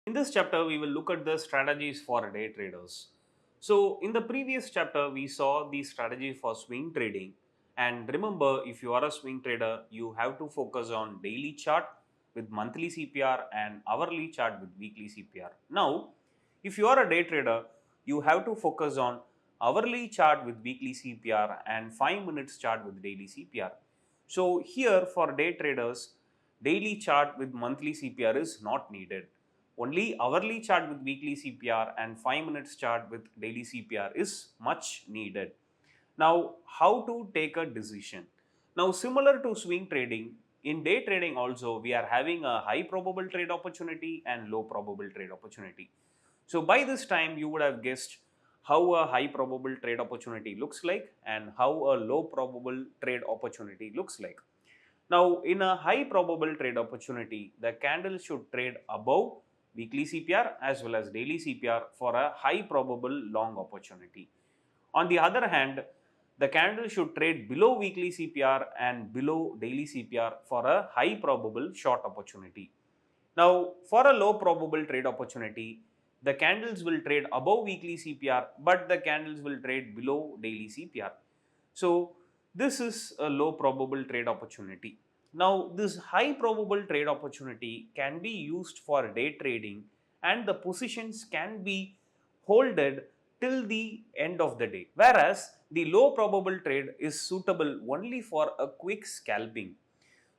In this chapter, we will look at the strategies for day traders. So, in the previous chapter, we saw the strategy for swing trading. And remember, if you are a swing trader, you have to focus on daily chart with monthly CPR and hourly chart with weekly CPR. Now, if you are a day trader, you have to focus on hourly chart with weekly CPR and 5 minutes chart with daily CPR. So, here for day traders, daily chart with monthly CPR is not needed. Only hourly chart with weekly CPR and 5 minutes chart with daily CPR is much needed. Now, how to take a decision? Now, similar to swing trading, in day trading also we are having a high probable trade opportunity and low probable trade opportunity. So, by this time you would have guessed how a high probable trade opportunity looks like and how a low probable trade opportunity looks like. Now, in a high probable trade opportunity, the candle should trade above weekly CPR as well as daily CPR for a high probable long opportunity. On the other hand, the candle should trade below weekly CPR and below daily CPR for a high probable short opportunity. Now, for a low probable trade opportunity, the candles will trade above weekly CPR, but the candles will trade below daily CPR. So, this is a low probable trade opportunity. Now, this high probable trade opportunity can be used for day trading and the positions can be holded till the end of the day. Whereas, the low probable trade is suitable only for a quick scalping.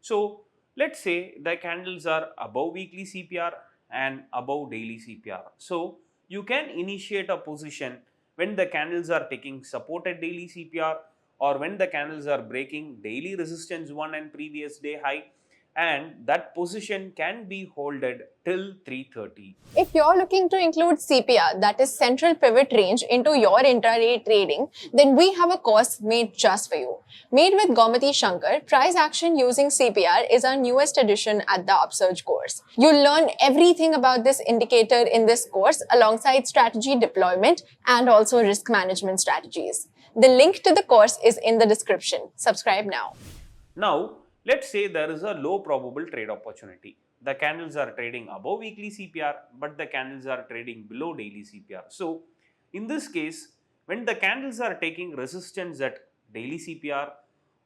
So, let's say the candles are above weekly CPR and above daily CPR. So, you can initiate a position when the candles are taking support at daily CPR or when the candles are breaking daily resistance 1 and previous day high, and that position can be holded till 3:30. If you're looking to include CPR, that is Central Pivot Range, into your intraday trading, then we have a course made just for you. Made with Gomathi Shankar, Price Action Using CPR is our newest addition at the Upsurge course. You'll learn everything about this indicator in this course alongside strategy deployment and also risk management strategies. The link to the course is in the description. Subscribe now. Now, let's say there is a low probable trade opportunity. The candles are trading above weekly CPR, but the candles are trading below daily CPR. So, in this case, when the candles are taking resistance at daily CPR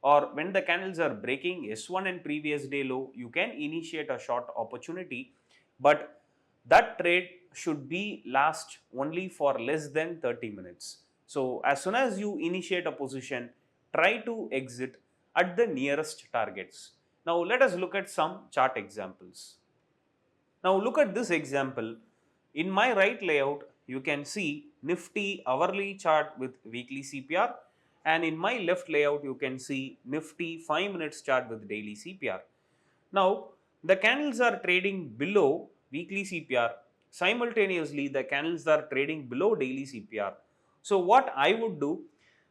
or when the candles are breaking S1 and previous day low, you can initiate a short opportunity, but that trade should be last only for less than 30 minutes. So, as soon as you initiate a position, try to exit at the nearest targets. Now, let us look at some chart examples. Now, look at this example. In my right layout, you can see Nifty hourly chart with weekly CPR, and in my left layout, you can see Nifty 5 minutes chart with daily CPR. Now, the candles are trading below weekly CPR. Simultaneously, the candles are trading below daily CPR. So, what I would do,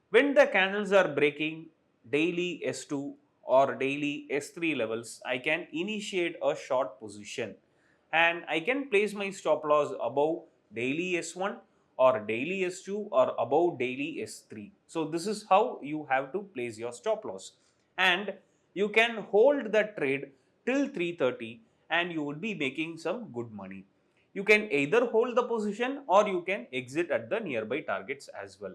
when the candles are breaking daily S2 or daily S3 levels, I can initiate a short position and I can place my stop loss above daily S1 or daily S2 or above daily S3. So, this is how you have to place your stop loss, and you can hold that trade till 3:30 and you would be making some good money. You can either hold the position or you can exit at the nearby targets as well.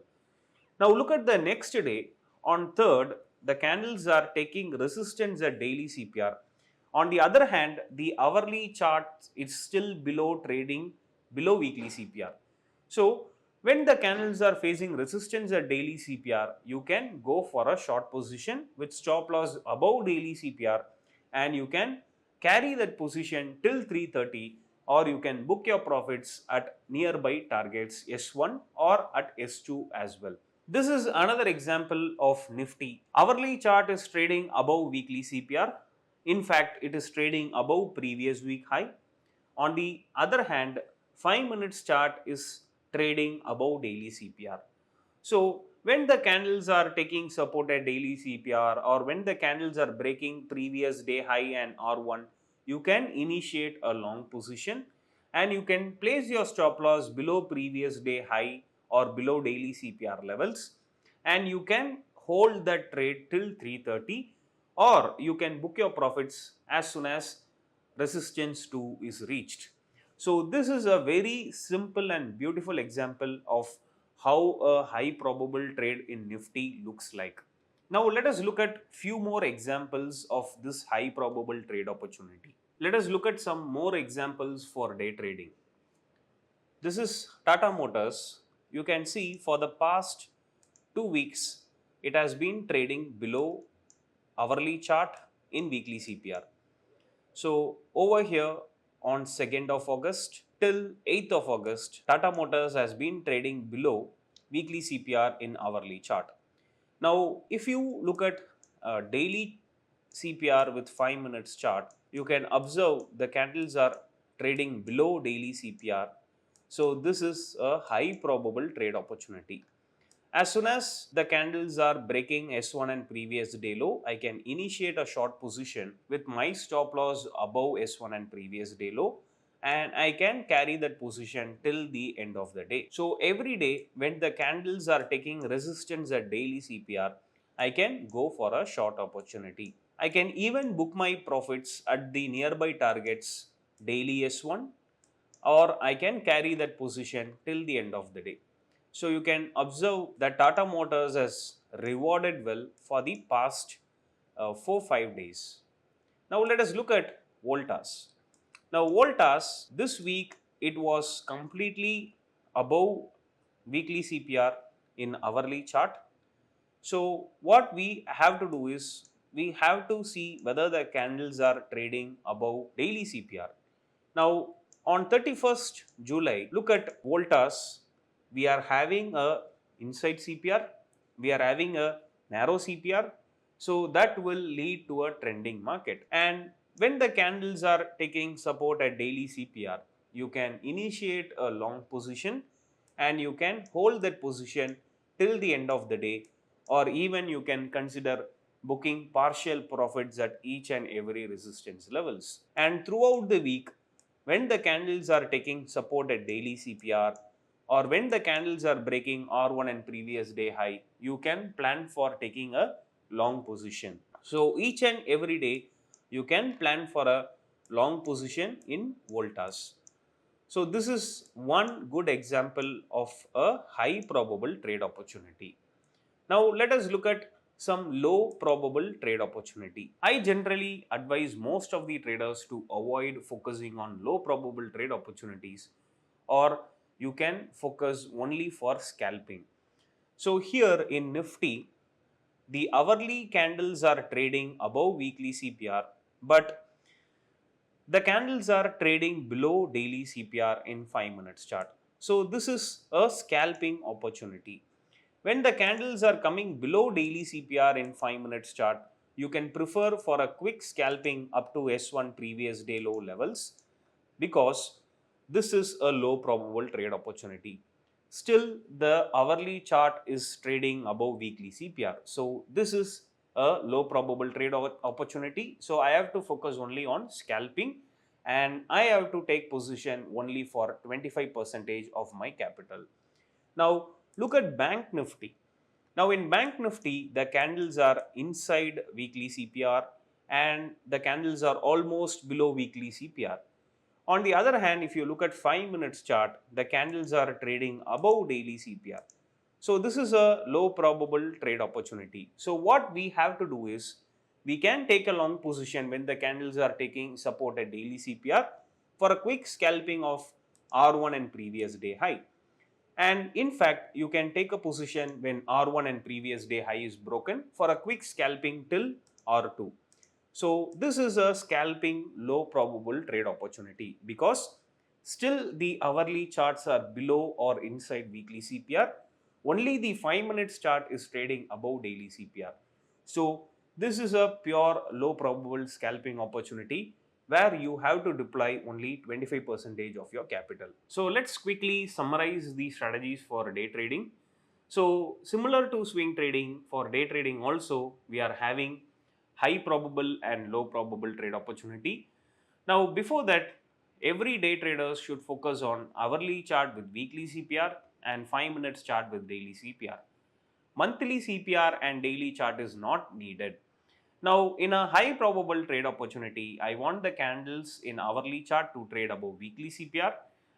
Now, look at the next day. On 3rd, the candles are taking resistance at daily CPR. On the other hand, the hourly chart is still below trading below weekly CPR. So, when the candles are facing resistance at daily CPR, you can go for a short position with stop loss above daily CPR and you can carry that position till 3:30, or you can book your profits at nearby targets S1 or at S2 as well. This is another example of Nifty. Hourly chart is trading above weekly CPR. In fact, it is trading above previous week high. On the other hand, 5 minutes chart is trading above daily CPR. So, when the candles are taking support at daily CPR or when the candles are breaking previous day high and R1, you can initiate a long position and you can place your stop loss below previous day high or below daily CPR levels, and you can hold that trade till 3:30, or you can book your profits as soon as resistance 2 is reached. So this is a very simple and beautiful example of how a high probable trade in Nifty looks like. Now let us look at few more examples of this high probable trade opportunity. Let us look at some more examples for day trading. This is Tata Motors. You can see for the past 2 weeks, it has been trading below hourly chart in weekly CPR. So over here on 2nd of August till 8th of August, Tata Motors has been trading below weekly CPR in hourly chart. Now, if you look at daily CPR with 5 minutes chart, you can observe the candles are trading below daily CPR. So this is a high probable trade opportunity. As soon as the candles are breaking S1 and previous day low, I can initiate a short position with my stop loss above S1 and previous day low, and I can carry that position till the end of the day. So every day when the candles are taking resistance at daily CPR, I can go for a short opportunity. I can even book my profits at the nearby targets daily S1, or I can carry that position till the end of the day. So you can observe that Tata Motors has rewarded well for the past 4-5 days. Now let us look at Voltas. Now Voltas this week it was completely above weekly CPR in hourly chart. So what we have to do is we have to see whether the candles are trading above daily CPR. Now on 31st July, look at Voltas. We are having a inside CPR, we are having a narrow CPR. So that will lead to a trending market. And when the candles are taking support at daily CPR, you can initiate a long position and you can hold that position till the end of the day, or even you can consider booking partial profits at each and every resistance levels. And throughout the week, when the candles are taking support at daily CPR, or when the candles are breaking R1 and previous day high, you can plan for taking a long position. So each and every day you can plan for a long position in Voltas. So this is one good example of a high probable trade opportunity. Now let us look at some low probable trade opportunity. I generally advise most of the traders to avoid focusing on low probable trade opportunities, or you can focus only for scalping. So here in Nifty, the hourly candles are trading above weekly CPR, but the candles are trading below daily CPR in 5 minutes chart. So this is a scalping opportunity. When the candles are coming below daily CPR in 5 minutes chart, you can prefer for a quick scalping up to S1 previous day low levels, because this is a low probable trade opportunity. Still, the hourly chart is trading above weekly CPR. So this is a low probable trade opportunity. So I have to focus only on scalping, and I have to take position only for 25% of my capital. Now look at Bank Nifty. Now in Bank Nifty, the candles are inside weekly CPR and the candles are almost below weekly CPR. On the other hand, if you look at 5 minutes chart, the candles are trading above daily CPR. So this is a low probable trade opportunity. So what we have to do is, we can take a long position when the candles are taking support at daily CPR for a quick scalping of R1 and previous day high. And in fact, you can take a position when R1 and previous day high is broken for a quick scalping till R2. So this is a scalping low probable trade opportunity, because still the hourly charts are below or inside weekly CPR. Only the 5 minutes chart is trading above daily CPR. So this is a pure low probable scalping opportunity where you have to deploy only 25% of your capital. So let's quickly summarize the strategies for day trading. So similar to swing trading, for day trading also we are having high probable and low probable trade opportunity. Now before that, every day traders should focus on hourly chart with weekly CPR and 5 minutes chart with daily CPR. Monthly CPR and daily chart is not needed. Now, in a high probable trade opportunity, I want the candles in hourly chart to trade above weekly CPR,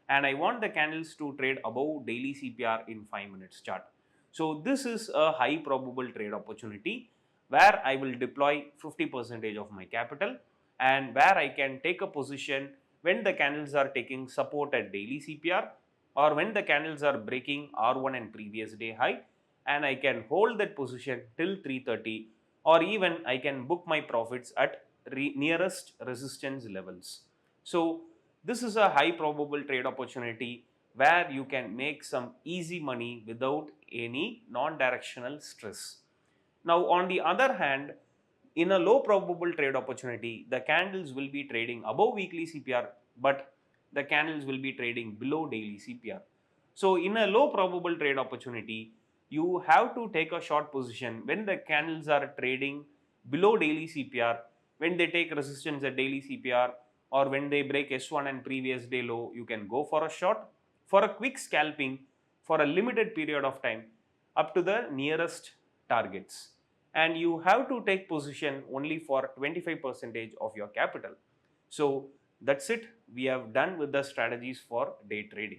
and I want the candles to trade above daily CPR in 5 minutes chart. So this is a high probable trade opportunity where I will deploy 50% of my capital and where I can take a position when the candles are taking support at daily CPR or when the candles are breaking R1 and previous day high, and I can hold that position till 3:30, or even I can book my profits at nearest resistance levels. So this is a high probable trade opportunity where you can make some easy money without any non-directional stress. Now, on the other hand, in a low probable trade opportunity, the candles will be trading above weekly CPR, but the candles will be trading below daily CPR. So, in a low probable trade opportunity, you have to take a short position when the candles are trading below daily CPR, when they take resistance at daily CPR, or when they break S1 and previous day low, you can go for a short for a quick scalping for a limited period of time up to the nearest targets, and you have to take position only for 25% of your capital. So that's it, we have done with the strategies for day trading.